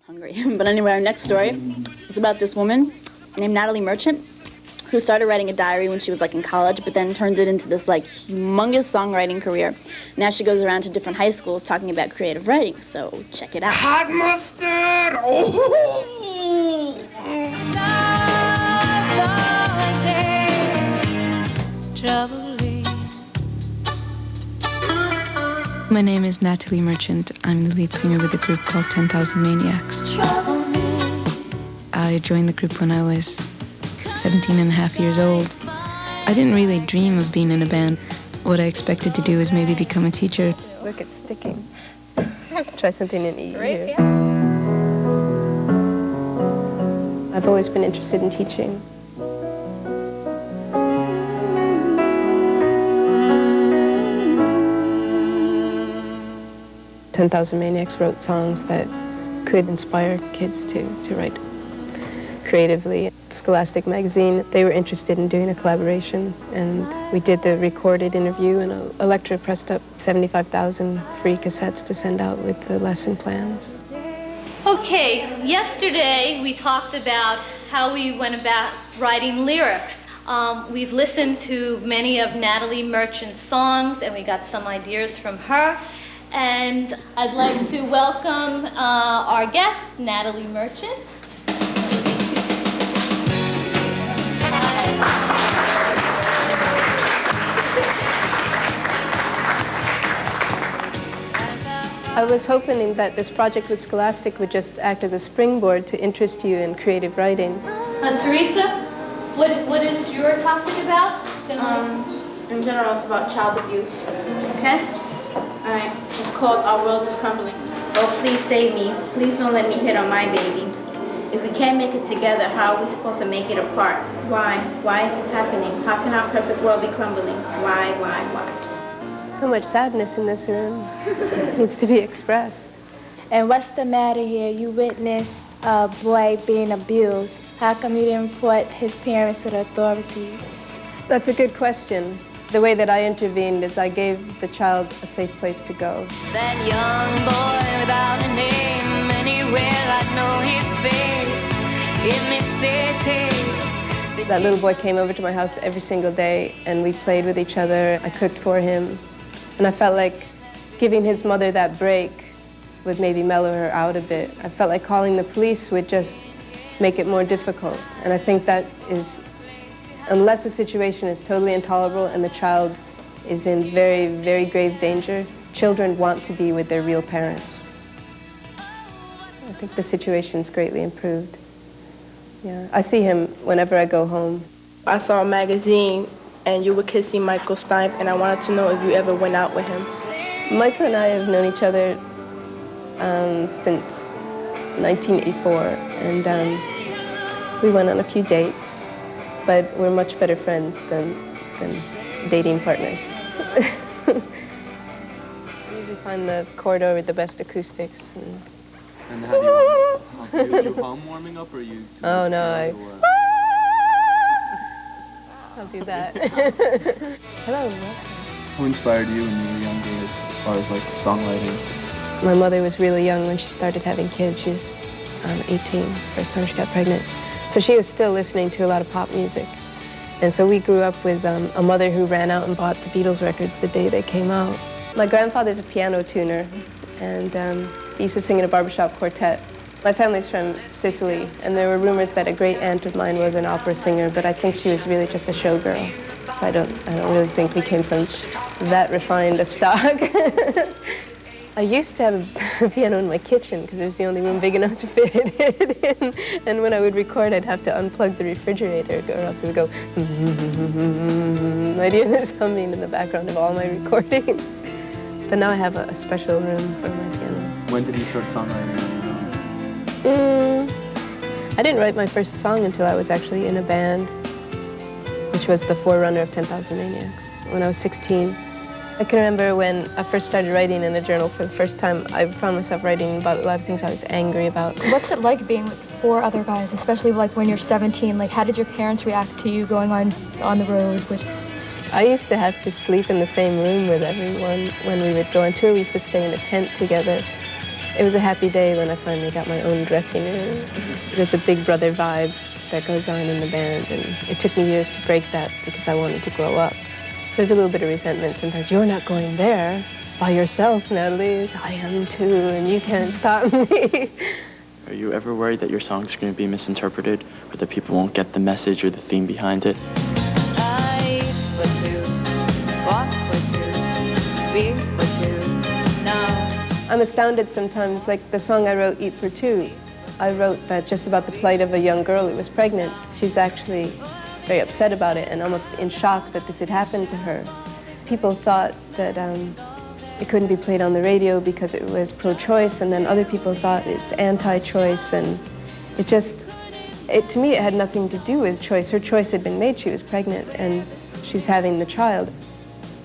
hungry. But anyway, our next story is about this woman named Natalie Merchant, who started writing a diary when she was like in college, but then turned it into this like humongous songwriting career. Now she goes around to different high schools talking about creative writing, so check it out. Hot mustard! Oh! My name is Natalie Merchant. I'm the lead singer with a group called 10,000 Maniacs. I joined the group when I was 17 and a half years old. I didn't really dream of being in a band. What I expected to do was maybe become a teacher. Look, it's sticking. Try something in E here. Yeah. I've always been interested in teaching. Ten Thousand Maniacs wrote songs that could inspire kids to write creatively. Scholastic magazine, they were interested in doing a collaboration, and we did the recorded interview, and Elektra pressed up 75,000 free cassettes to send out with the lesson plans. Okay, yesterday we talked about how we went about writing lyrics. We've listened to many of Natalie Merchant's songs, and we got some ideas from her. And I'd like to welcome our guest, Natalie Merchant. I was hoping that this project with Scholastic would just act as a springboard to interest you in creative writing. Teresa, what is your topic about? In general, it's about child abuse. Okay. All right, it's called Our World is Crumbling. Oh, please save me. Please don't let me hit on my baby. If we can't make it together, how are we supposed to make it apart? Why? Why is this happening? How can our perfect world be crumbling? Why? So much sadness in this room. It needs to be expressed. And what's the matter here? You witnessed a boy being abused. How come you didn't report his parents to the authorities? That's a good question. The way that I intervened is I gave the child a safe place to go. That young boy without a name, anywhere I'd know his face, in this city. That little boy came over to my house every single day, and we played with each other. I cooked for him, and I felt like giving his mother that break would maybe mellow her out a bit. I felt like calling the police would just make it more difficult, and I think that is, unless the situation is totally intolerable and the child is in very, very grave danger, children want to be with their real parents. I think the situation's greatly improved. Yeah, I see him whenever I go home. I saw a magazine and you were kissing Michael Stipe, and I wanted to know if you ever went out with him. Michael and I have known each other since 1984, and we went on a few dates. But we're much better friends than dating partners. I usually find the corridor with the best acoustics. And how do you do home warming up, or are you? Oh no, I'll do that. Hello. Who inspired you when you were younger as far as like songwriting? My mother was really young when she started having kids. She was 18, first time she got pregnant. So she was still listening to a lot of pop music. And so we grew up with a mother who ran out and bought the Beatles records the day they came out. My grandfather's a piano tuner, and he used to sing in a barbershop quartet. My family's from Sicily, and there were rumors that a great aunt of mine was an opera singer, but I think she was really just a showgirl. So I don't really think we came from that refined a stock. I used to have a piano in my kitchen because it was the only room big enough to fit it in. And when I would record, I'd have to unplug the refrigerator, or else it would go. I'd hear this humming in the background of all my recordings. But now I have a special room for my piano. When did you start songwriting? I didn't write my first song until I was actually in a band, which was the forerunner of 10,000 Maniacs, when I was 16. I can remember when I first started writing in a journal for the first time, I found myself writing about a lot of things I was angry about. What's it like being with 4 other guys, especially like when you're 17? Like, how did your parents react to you going on the road with? I used to have to sleep in the same room with everyone when we would go on tour. We used to stay in a tent together. It was a happy day when I finally got my own dressing room. There's a big brother vibe that goes on in the band, and it took me years to break that because I wanted to grow up. So there's a little bit of resentment sometimes. You're not going there by yourself, Natalie. I am too, and you can't stop me. Are you ever worried that your songs are going to be misinterpreted, or that people won't get the message or the theme behind it? I eat for two, walk for two, be for two, now. I'm astounded sometimes, like the song I wrote, Eat for Two. I wrote that just about the plight of a young girl who was pregnant. She's actually very upset about it and almost in shock that this had happened to her. People thought that it couldn't be played on the radio because it was pro-choice, and then other people thought it's anti-choice, and to me, it had nothing to do with choice. Her choice had been made. She was pregnant, and she was having the child.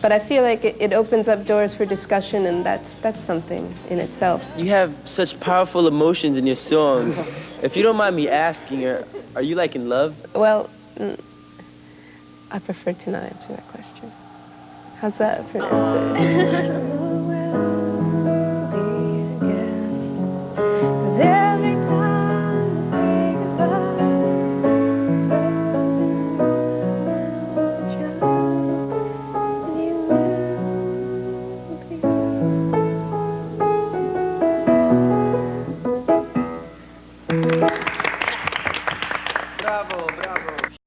But I feel like it opens up doors for discussion, and that's something in itself. You have such powerful emotions in your songs. If you don't mind me asking, are you like in love? Well, I prefer to not answer that question. How's that for an answer?